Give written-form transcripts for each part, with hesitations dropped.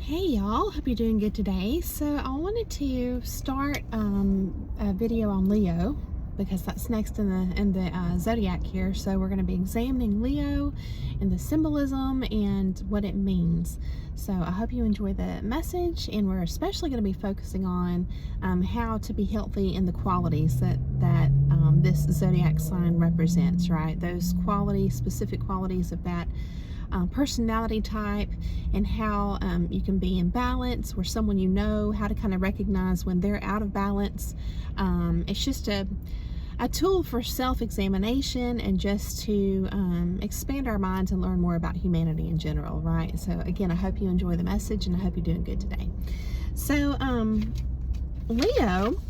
Hey y'all, hope you're doing good today. So I wanted to start a video on Leo because that's next in the zodiac here. So we're going to be examining Leo and the symbolism and what it means. So I hope you enjoy the message, and we're especially going to be focusing on how to be healthy in the qualities that this zodiac sign represents. Right, those qualities, specific qualities of that personality type, and how you can be in balance, or someone you know, how to kind of recognize when they're out of balance. It's just a tool for self-examination and just to expand our minds and learn more about humanity in general, right? So again, I hope you enjoy the message, and I hope you're doing good today. So Leo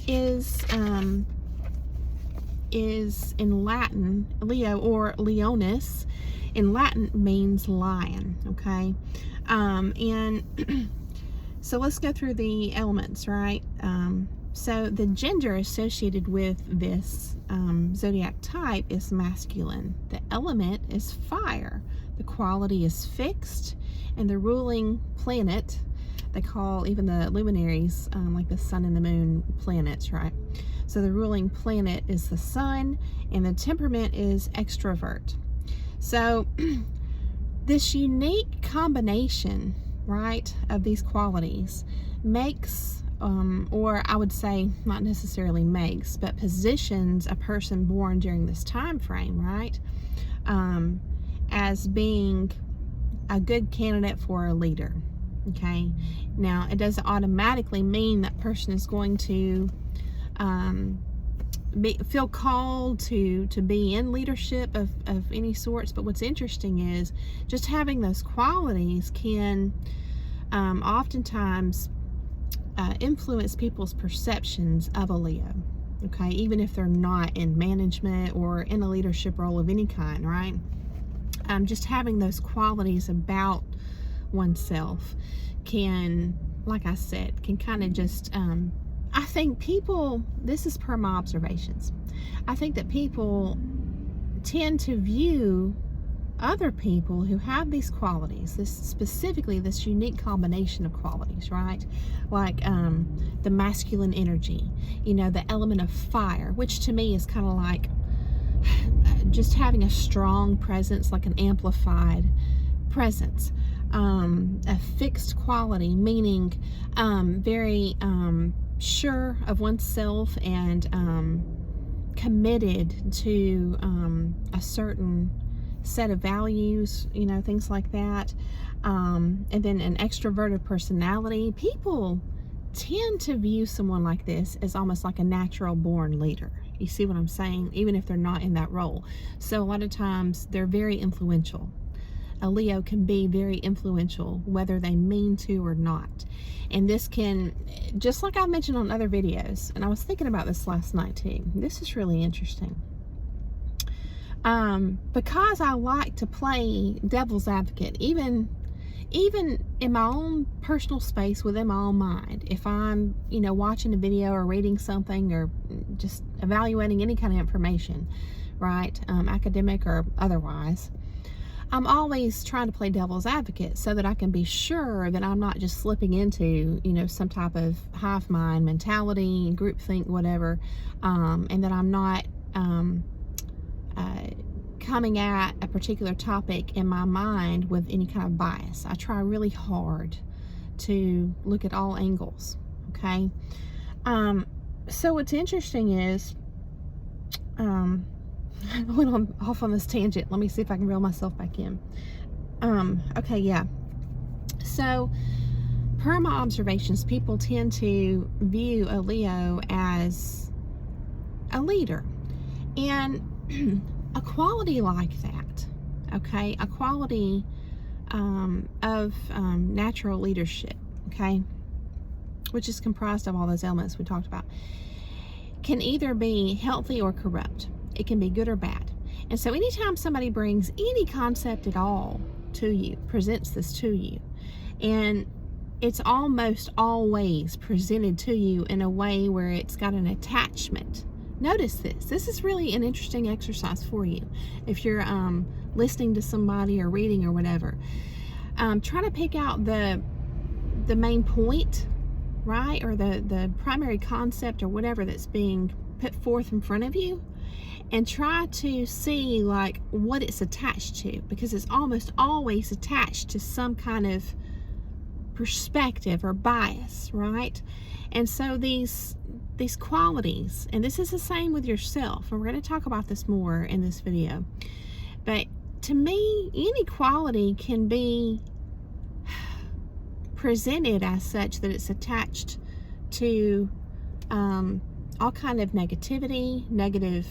is in Latin, Leo or Leonis in Latin means lion, okay? And so let's go through the elements, right? So the gender associated with this zodiac type is masculine. The element is fire. The quality is fixed, and the ruling planet, they call even the luminaries, like the sun and the moon, planets, right? So the ruling planet is the sun, and the temperament is extrovert. So this unique combination, right, of these qualities makes, or I would say not necessarily makes, but positions a person born during this time frame, right, as being a good candidate for a leader. Okay, now it doesn't automatically mean that person is going to feel called to be in leadership of any sorts, but what's interesting is just having those qualities can oftentimes influence people's perceptions of a Leo, okay, even if they're not in management or in a leadership role of any kind, right? Just having those qualities about oneself can, like I said, can kind of just I think people, this is per my observations, I think that people tend to view other people who have these qualities, specifically this unique combination of qualities, right? Like the masculine energy, the element of fire, which to me is kind of like just having a strong presence, like an amplified presence. A fixed quality, meaning very sure of oneself and committed to a certain set of values, things like that. And then an extroverted personality. People tend to view someone like this as almost like a natural born leader. You see what I'm saying? Even if they're not in that role. So a lot of times they're very influential. A Leo can be very influential, whether they mean to or not. And this can, just like I mentioned on other videos, and I was thinking about this last night too, this is really interesting. Because I like to play devil's advocate, even in my own personal space, within my own mind. If I'm, watching a video or reading something or just evaluating any kind of information, right, academic or otherwise, I'm always trying to play devil's advocate so that I can be sure that I'm not just slipping into, some type of hive mind mentality, groupthink, whatever, and that I'm not coming at a particular topic in my mind with any kind of bias. I try really hard to look at all angles, okay? So what's interesting is, I went off on this tangent. Let me see if I can reel myself back in. Okay, yeah. So, per my observations, people tend to view a Leo as a leader. And a quality like that, okay, a quality of natural leadership, okay, which is comprised of all those elements we talked about, can either be healthy or corrupt. It can be good or bad. And so anytime somebody brings any concept at all to you, presents this to you, and it's almost always presented to you in a way where it's got an attachment. Notice this. This is really an interesting exercise for you. If you're listening to somebody or reading or whatever, try to pick out the the main point, right? Or the primary concept or whatever that's being put forth in front of you, and try to see like what it's attached to, because it's almost always attached to some kind of perspective or bias, right? And so these qualities, and this is the same with yourself, and we're going to talk about this more in this video, but to me, any quality can be presented as such that it's attached to all kind of negativity, negative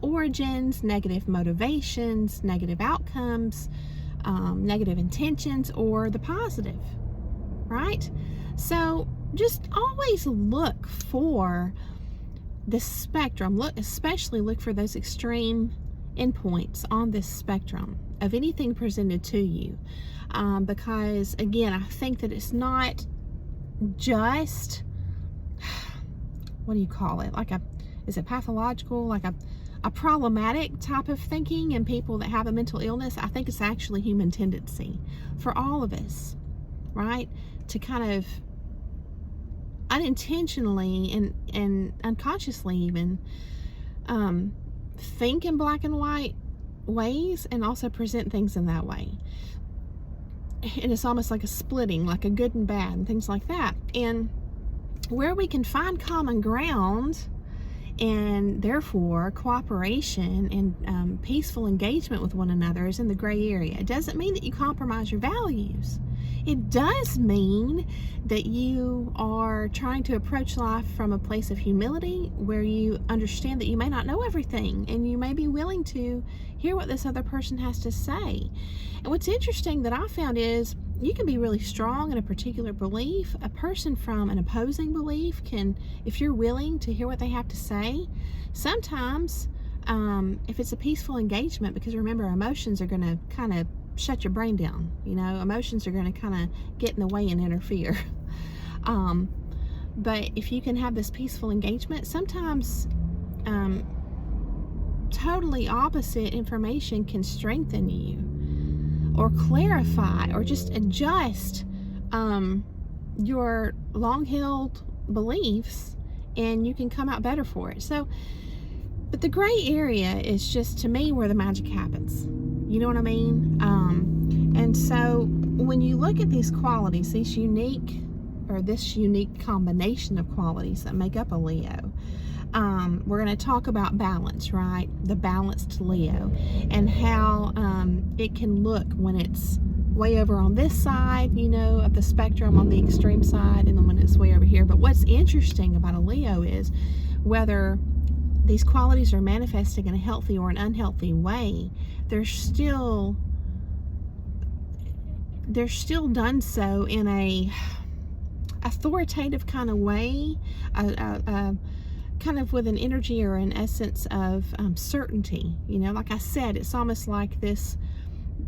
origins, negative motivations, negative outcomes, negative intentions, or the positive, right? So just always look for the spectrum. Especially look for those extreme endpoints on this spectrum of anything presented to you, because again, I think that it's not just, what do you call it, like is it pathological, like a problematic type of thinking in people that have a mental illness. I think it's actually human tendency for all of us, right, to kind of unintentionally and unconsciously even think in black and white ways and also present things in that way. And it's almost like a splitting, like a good and bad and things like that. And where we can find common ground and therefore cooperation and peaceful engagement with one another is in the gray area. It doesn't mean that you compromise your values. It does mean that you are trying to approach life from a place of humility, where you understand that you may not know everything and you may be willing to hear what this other person has to say. And what's interesting that I found is you can be really strong in a particular belief. A person from an opposing belief can, if you're willing to hear what they have to say, sometimes if it's a peaceful engagement, because remember, emotions are going to kind of shut your brain down. You know, emotions are going to kind of get in the way and interfere. But if you can have this peaceful engagement, sometimes totally opposite information can strengthen you or clarify or just adjust your long-held beliefs, and you can come out better for it. So, but the gray area is just, to me, where the magic happens. You know what I mean? And so when you look at these qualities, this unique combination of qualities that make up a Leo, we're going to talk about balance, right? The balanced Leo, and how it can look when it's way over on this side, you know, of the spectrum, on the extreme side, and then when it's way over here. But what's interesting about a Leo is whether these qualities are manifesting in a healthy or an unhealthy way, they're still done so in a authoritative kind of way, kind of with an energy or an essence of certainty. You know, like I said, it's almost like this.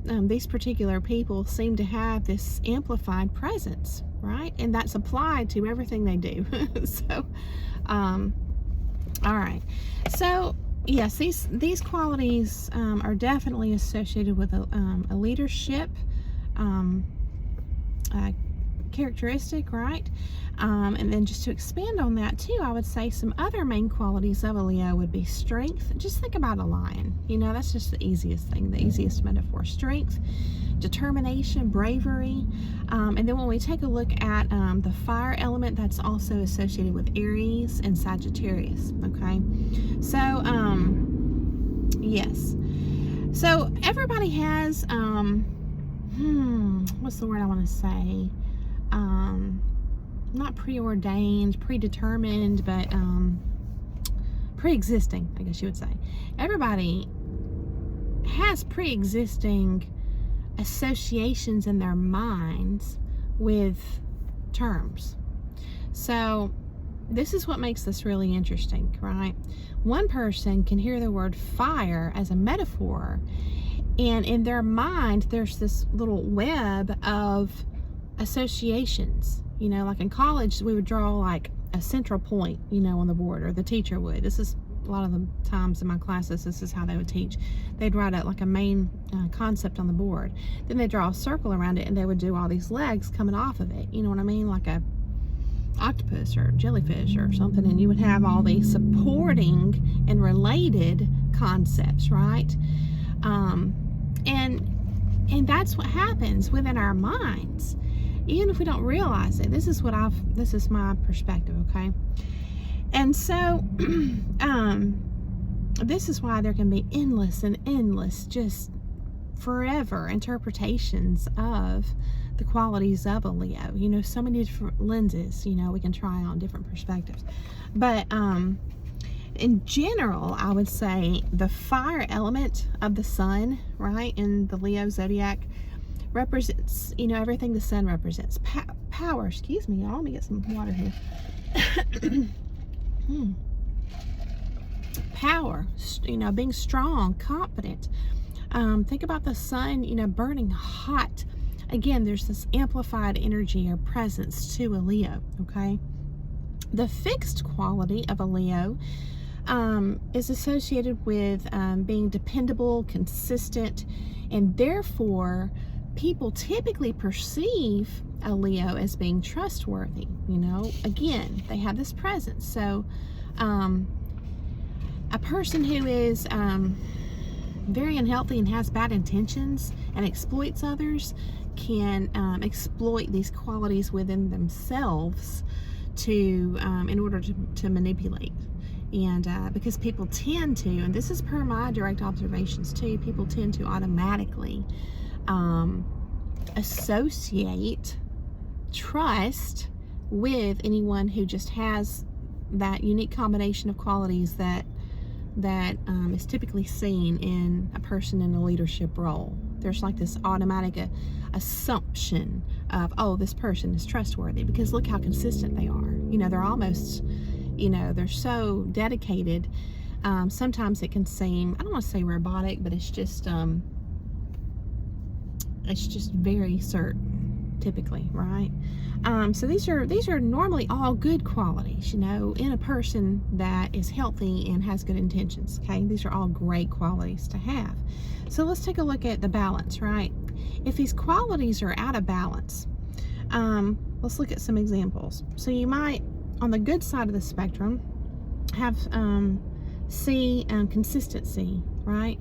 These particular people seem to have this amplified presence, right? And that's applied to everything they do. So, all right. So, yes, these qualities are definitely associated with a leadership characteristic, right? And then just to expand on that too, I would say some other main qualities of a Leo would be strength. Just think about a lion. You know, that's just the easiest thing, the easiest metaphor. Strength, determination, bravery. And then when we take a look at the fire element, that's also associated with Aries and Sagittarius, okay? So, yes. So everybody has, what's the word I want to say? Not preordained, predetermined, but pre-existing, I guess you would say. Everybody has pre-existing associations in their minds with terms. So this is what makes this really interesting, right? One person can hear the word fire as a metaphor, and in their mind there's this little web of associations. You know, like in college we would draw like a central point, you know, on the board, or the teacher would. This is a lot of the times in my classes, this is how they would teach. They'd write out like a main concept on the board. Then they'd draw a circle around it, and they would do all these legs coming off of it. You know what I mean? Like a octopus or jellyfish or something. And you would have all these supporting and related concepts, right? And that's what happens within our minds, even if we don't realize it. This is my perspective, okay? And so, this is why there can be endless, just forever interpretations of the qualities of a Leo. You know, so many different lenses, you know, we can try on different perspectives. But, in general, I would say the fire element of the sun, right, in the Leo zodiac represents, you know, everything the sun represents. Power, excuse me, y'all. Let me get some water here. Power, you know, being strong, confident. Think about the sun, you know, burning hot. Again, there's this amplified energy or presence to a Leo, okay? The fixed quality of a Leo is associated with being dependable, consistent, and therefore people typically perceive a Leo as being trustworthy. You know, again, they have this presence. So a person who is very unhealthy and has bad intentions and exploits others can exploit these qualities within themselves to in order to manipulate. And because people tend to, and this is per my direct observations too, people tend to automatically associate trust with anyone who just has that unique combination of qualities that is typically seen in a person in a leadership role. There's like this automatic assumption of, oh, this person is trustworthy because look how consistent they are. You know, they're almost, you know, they're so dedicated. Sometimes it can seem, I don't want to say robotic, but it's just very certain, typically, right? So these are normally all good qualities, you know, in a person that is healthy and has good intentions. Okay, these are all great qualities to have. So let's take a look at the balance, right? If these qualities are out of balance, let's look at some examples. So you might, on the good side of the spectrum, have consistency, right,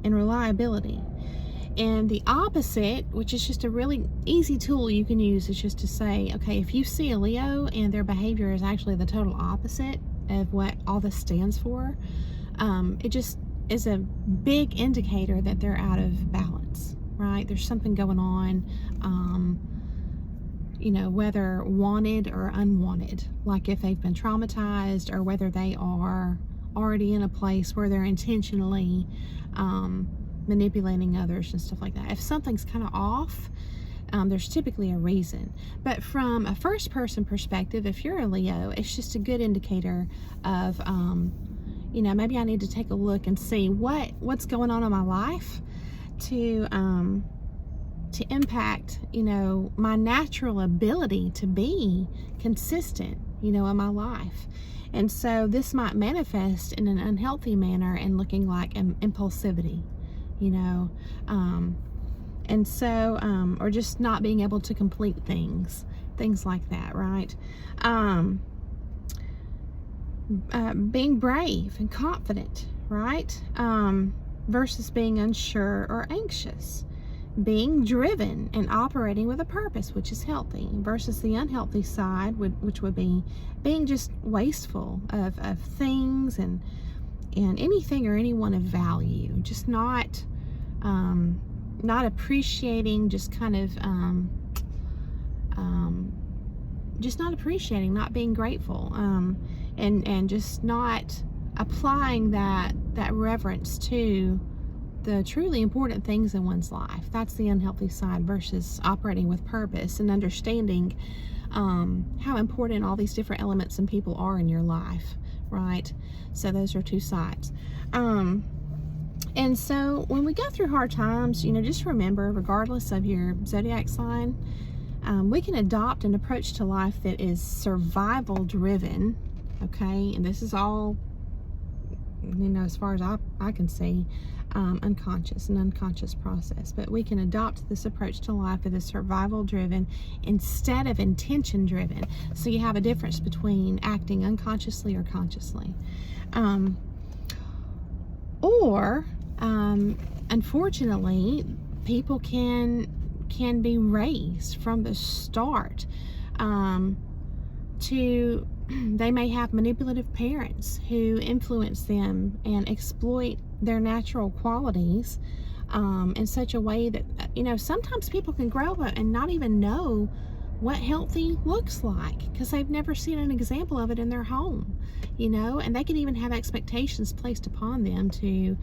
and reliability. And the opposite, which is just a really easy tool you can use, is just to say, okay, if you see a Leo and their behavior is actually the total opposite of what all this stands for, it just is a big indicator that they're out of balance, right? There's something going on, you know, whether wanted or unwanted, like if they've been traumatized or whether they are already in a place where they're intentionally manipulating others and stuff like that. If something's kind of off, there's typically a reason. But from a first person perspective, if you're a Leo, it's just a good indicator of, you know, maybe I need to take a look and see what's going on in my life to impact, you know, my natural ability to be consistent, you know, in my life. And so this might manifest in an unhealthy manner and looking like impulsivity, you know, and so, or just not being able to complete things like that, right? Being brave and confident, right? Versus being unsure or anxious. Being driven and operating with a purpose, which is healthy, versus the unhealthy side, which would be being just wasteful of things and anything or anyone of value, just not appreciating, just kind of just not appreciating, not being grateful, and just not applying that reverence to the truly important things in one's life. That's the unhealthy side, versus operating with purpose and understanding how important all these different elements and people are in your life, right? So those are two sides. And so when we go through hard times, you know, just remember, regardless of your zodiac sign, we can adopt an approach to life that is survival driven, okay? And this is all as far as I can see, an unconscious process. But we can adopt this approach to life that is survival driven instead of intention driven. So you have a difference between acting unconsciously or consciously. Unfortunately, people can be raised from the start they may have manipulative parents who influence them and exploit their natural qualities in such a way that, sometimes people can grow up and not even know what healthy looks like because they've never seen an example of it in their home, and they can even have expectations placed upon them to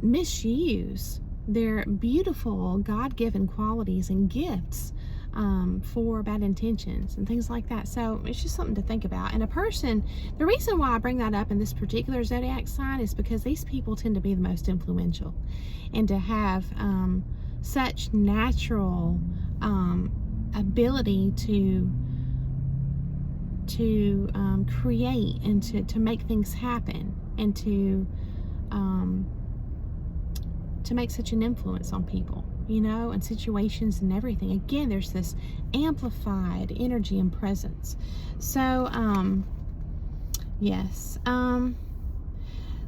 misuse their beautiful God-given qualities and gifts for bad intentions and things like that. So it's just something to think about. And the reason why I bring that up in this particular zodiac sign is because these people tend to be the most influential and to have such natural ability to create and to make things happen and to make such an influence on people, and situations and everything. Again, there's this amplified energy and presence. So, yes.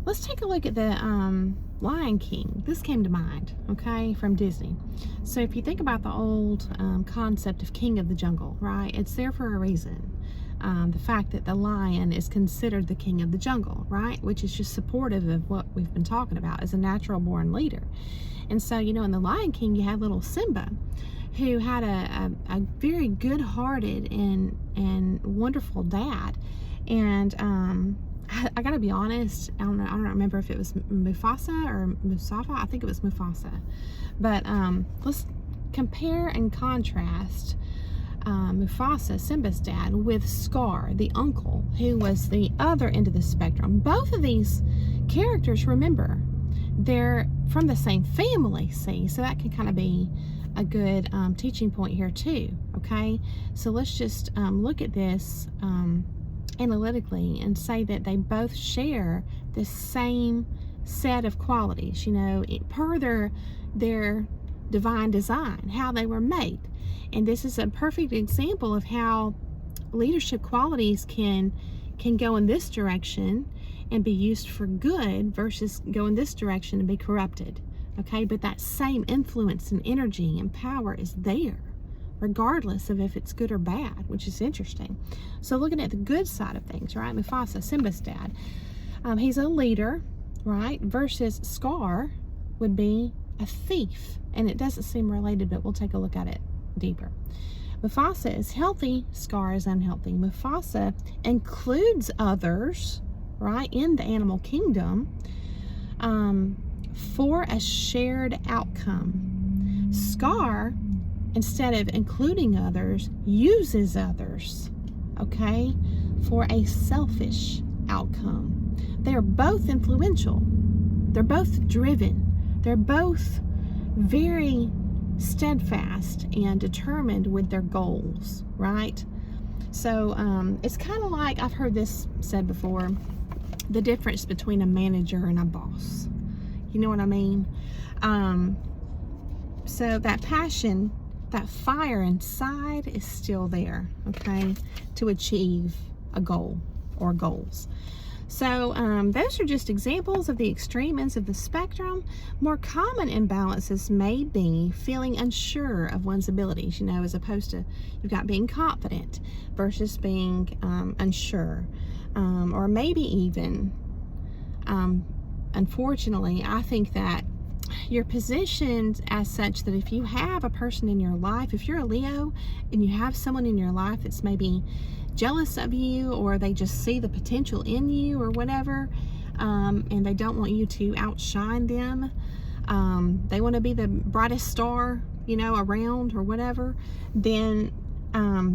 Let's take a look at the Lion King. This came to mind, okay, from Disney. So if you think about the old concept of King of the Jungle, right? It's there for a reason. The fact that the lion is considered the king of the jungle, right? Which is just supportive of what we've been talking about as a natural born leader. And so, in the Lion King, you had little Simba, who had a very good-hearted and wonderful dad. And I gotta be honest, I don't remember if it was Mufasa or Mustafa. I think it was Mufasa. But let's compare and contrast Mufasa, Simba's dad, with Scar, the uncle, who was the other end of the spectrum. Both of these characters, remember, they're from the same family, see? So that can kind of be a good teaching point here too, okay? So let's just look at this analytically and say that they both share the same set of qualities, per their divine design, how they were made. And this is a perfect example of how leadership qualities can go in this direction and be used for good versus go in this direction and be corrupted. Okay, but that same influence and energy and power is there, regardless of if it's good or bad, which is interesting. So looking at the good side of things, right? Mufasa, Simba's dad, he's a leader, right? Versus Scar would be a thief. And it doesn't seem related, but we'll take a look at it deeper. Mufasa is healthy, Scar is unhealthy. Mufasa includes others, right, in the animal kingdom for a shared outcome. Scar, instead of including others, uses others, okay, for a selfish outcome. They are both influential. They're both driven. They're both very steadfast and determined with their goals, right? So it's kind of like, I've heard this said before, the difference between a manager and a boss. You know what I mean? So that passion, that fire inside is still there, okay, to achieve a goal or goals. So those are just examples of the extreme ends of the spectrum. More common imbalances may be feeling unsure of one's abilities, as opposed to you've got being confident versus being unsure. Or maybe even, unfortunately, I think that you're positioned as such that if you have a person in your life, if you're a Leo and you have someone in your life that's maybe jealous of you, or they just see the potential in you or whatever, and they don't want you to outshine them, they want to be the brightest star around or whatever, then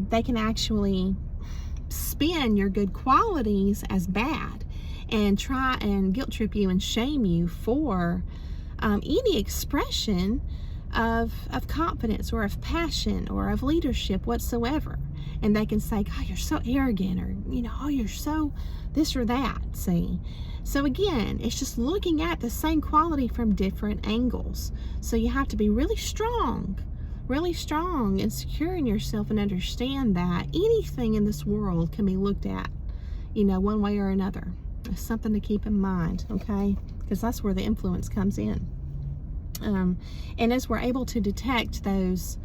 they can actually spin your good qualities as bad and try and guilt trip you and shame you for any expression of confidence or of passion or of leadership whatsoever. And they can say, God, you're so arrogant, or, oh, you're so this or that, see? So again, it's just looking at the same quality from different angles. So you have to be really strong and secure in yourself, and understand that anything in this world can be looked at, one way or another. It's something to keep in mind, okay? Because that's where the influence comes in. And as we're able to detect those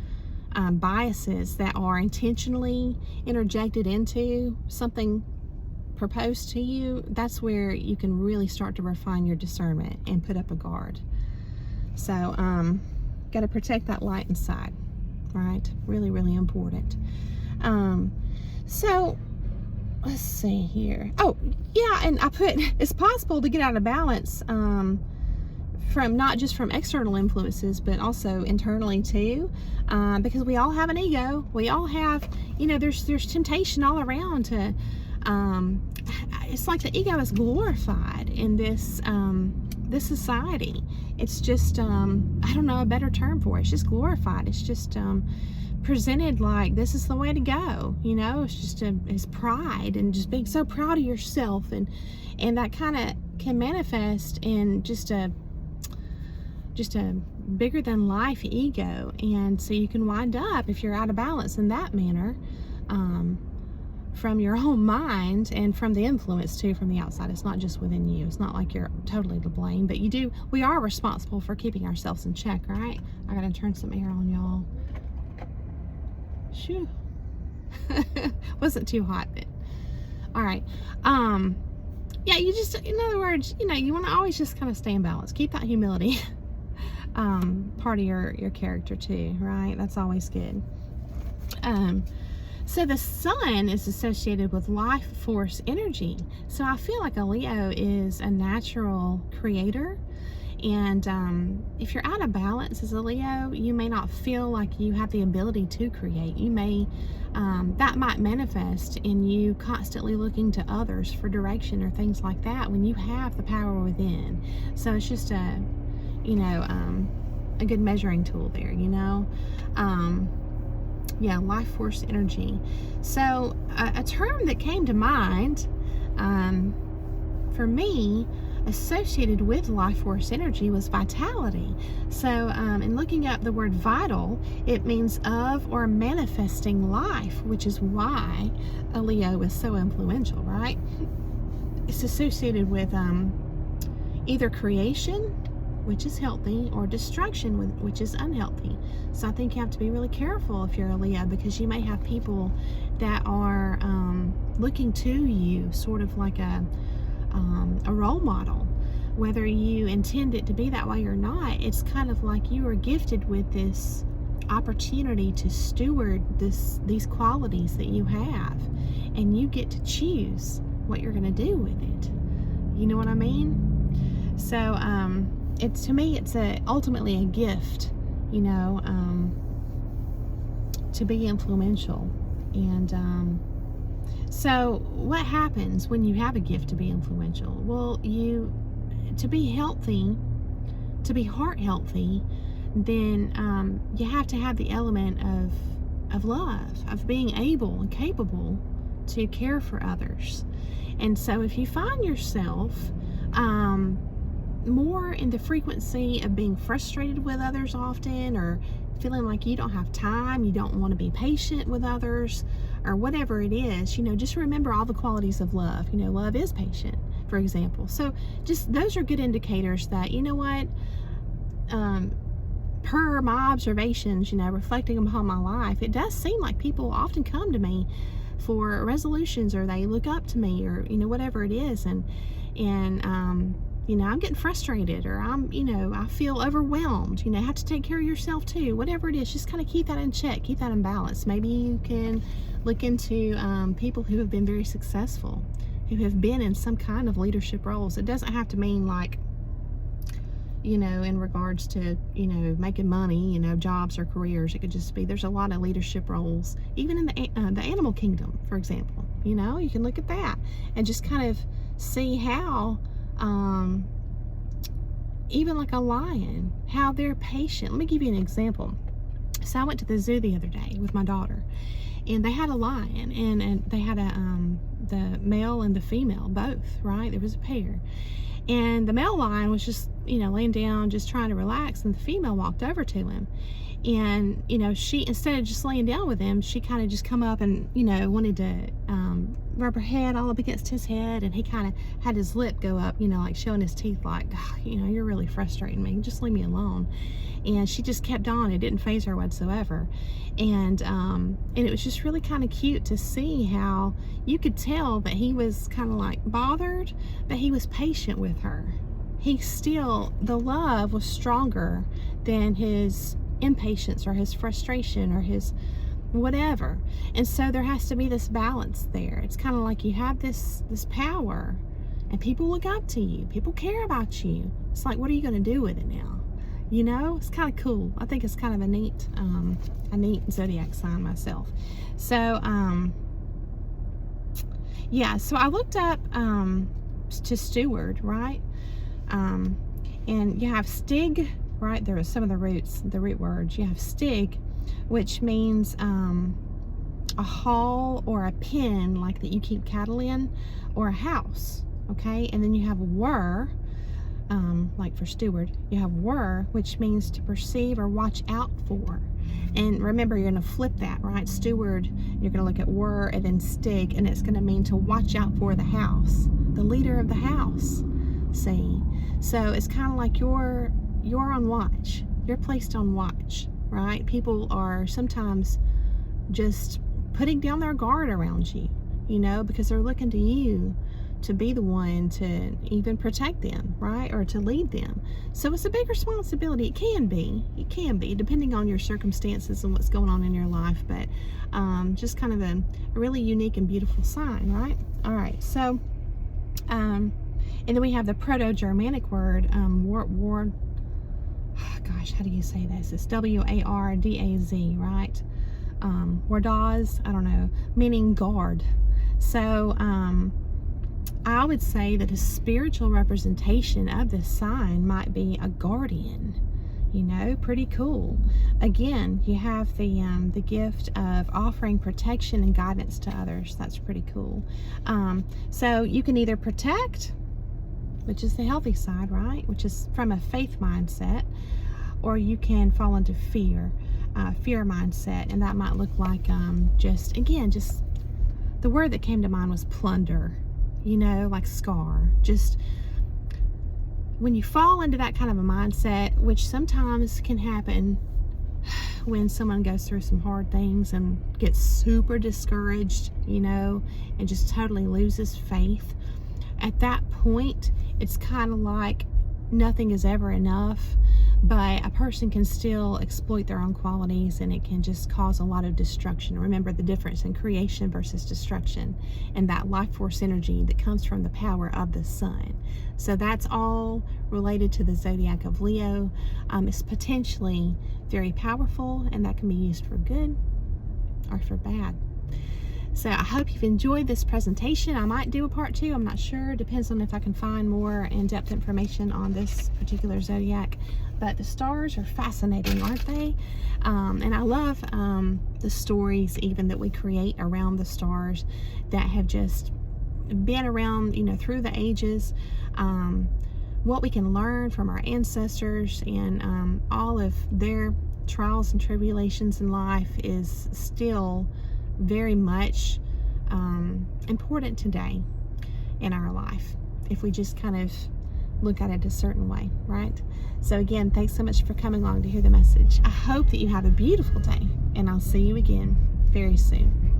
biases that are intentionally interjected into something proposed to you, that's where you can really start to refine your discernment and put up a guard. So got to protect that light inside, right? Really, really important. So let's see here. Oh yeah, and I put, it's possible to get out of balance from not just from external influences, but also internally too, because we all have an ego. We all have, there's temptation all around to it's like the ego is glorified in this this society. It's just I don't know a better term for it. It's just glorified. It's just presented like this is the way to go. It's just it's pride, and just being so proud of yourself, and that kind of can manifest in just a bigger than life ego. And so you can wind up, if you're out of balance in that manner, from your own mind and from the influence too from the outside. It's not just within you. It's not like you're totally to blame, but we are responsible for keeping ourselves in check, right? I gotta turn some air on, y'all. Shoo. Wasn't too hot, but all right. Yeah, you just, in other words, you want to always just kind of stay in balance. Keep that humility part of your character too, right? That's always good. So the sun is associated with life force energy. So I feel like a Leo is a natural creator. And if you're out of balance as a Leo, you may not feel like you have the ability to create. You may, that might manifest in you constantly looking to others for direction or things like that when you have the power within. So it's just a good measuring tool there, yeah, life force energy. So a term that came to mind for me associated with life force energy was vitality. So in looking up the word vital, it means of or manifesting life, which is why a Leo is so influential, right? It's associated with either creation, which is healthy, or destruction, which is unhealthy. So I think you have to be really careful if you're a Leo, because you may have people that are looking to you sort of like a role model. Whether you intend it to be that way or not, it's kind of like you are gifted with this opportunity to steward these qualities that you have, and you get to choose what you're going to do with it. You know what I mean? So it's, to me, it's ultimately a gift, to be influential. And so what happens when you have a gift to be influential? Well, to be healthy, to be heart healthy, then you have to have the element of love, of being able and capable to care for others. And so if you find yourself more in the frequency of being frustrated with others often, or feeling like you don't have time, you don't want to be patient with others, or whatever it is, just remember all the qualities of love. Love is patient, for example. So just those are good indicators that, per my observations, reflecting upon my life, it does seem like people often come to me for resolutions, or they look up to me, or whatever it is, and I'm getting frustrated, or I feel overwhelmed. Have to take care of yourself too. Whatever it is, just kind of keep that in check, keep that in balance. Maybe you can look into people who have been very successful, who have been in some kind of leadership roles. It doesn't have to mean like, in regards to, making money, jobs or careers. It could just be, there's a lot of leadership roles, even in the animal kingdom, for example. You can look at that and just kind of see how, even like a lion, how they're patient. Let me give you an example. So I went to the zoo the other day with my daughter, and they had a lion, and they had the male and the female both, right? There was a pair, and the male lion was just, laying down, just trying to relax, and the female walked over to him. And, she, instead of just laying down with him, she kind of just come up and, wanted to rub her head all up against his head. And he kind of had his lip go up, like showing his teeth like, you're really frustrating me. Just leave me alone. And she just kept on. It didn't faze her whatsoever. And it was just really kind of cute to see how you could tell that he was kind of like bothered, but he was patient with her. The love was stronger than his impatience or his frustration or his whatever. And so there has to be this balance there. It's kind of like you have this power, and people look up to you, people care about you. It's like, what are you going to do with it now? It's kind of cool. I think it's kind of a neat zodiac sign myself. So yeah, so I looked up to steward, right? And you have Stig, right? There are some of the root words. You have Stig, which means a hall or a pen, like that you keep cattle in, or a house, okay? And then you have Wur, like for steward. You have Wur, which means to perceive or watch out for. And remember, you're going to flip that, right? Steward, you're going to look at Wur, and then Stig, and it's going to mean to watch out for the house, the leader of the house. See? So it's kind of like you're on watch. You're placed on watch, right? People are sometimes just putting down their guard around you, because they're looking to you to be the one to even protect them, right? Or to lead them. So it's a big responsibility. It can be, depending on your circumstances and what's going on in your life, but just kind of a really unique and beautiful sign, right? All right, so, and then we have the Proto-Germanic word, ward, gosh, how do you say this? It's W-A-R-D-A-Z, right? Wardaz, I don't know, meaning guard. So, I would say that a spiritual representation of this sign might be a guardian. Pretty cool. Again, you have the gift of offering protection and guidance to others. That's pretty cool. So you can either protect, which is the healthy side, right? Which is from a faith mindset, or you can fall into fear mindset, and that might look like just the word that came to mind was plunder. Like scar. Just when you fall into that kind of a mindset, which sometimes can happen when someone goes through some hard things and gets super discouraged, and just totally loses faith. At that point, it's kind of like nothing is ever enough, but a person can still exploit their own qualities, and it can just cause a lot of destruction. Remember the difference in creation versus destruction, and that life force energy that comes from the power of the sun. So that's all related to the zodiac of Leo. It's potentially very powerful, and that can be used for good or for bad. So I hope you've enjoyed this presentation. I might do a part 2. I'm not sure. Depends on if I can find more in-depth information on this particular zodiac. But the stars are fascinating, aren't they? And I love the stories even that we create around the stars that have just been around, through the ages. What we can learn from our ancestors and all of their trials and tribulations in life is still very much important today in our life, if we just kind of look at it a certain way, right? So again, thanks so much for coming along to hear the message. I hope that you have a beautiful day, and I'll see you again very soon.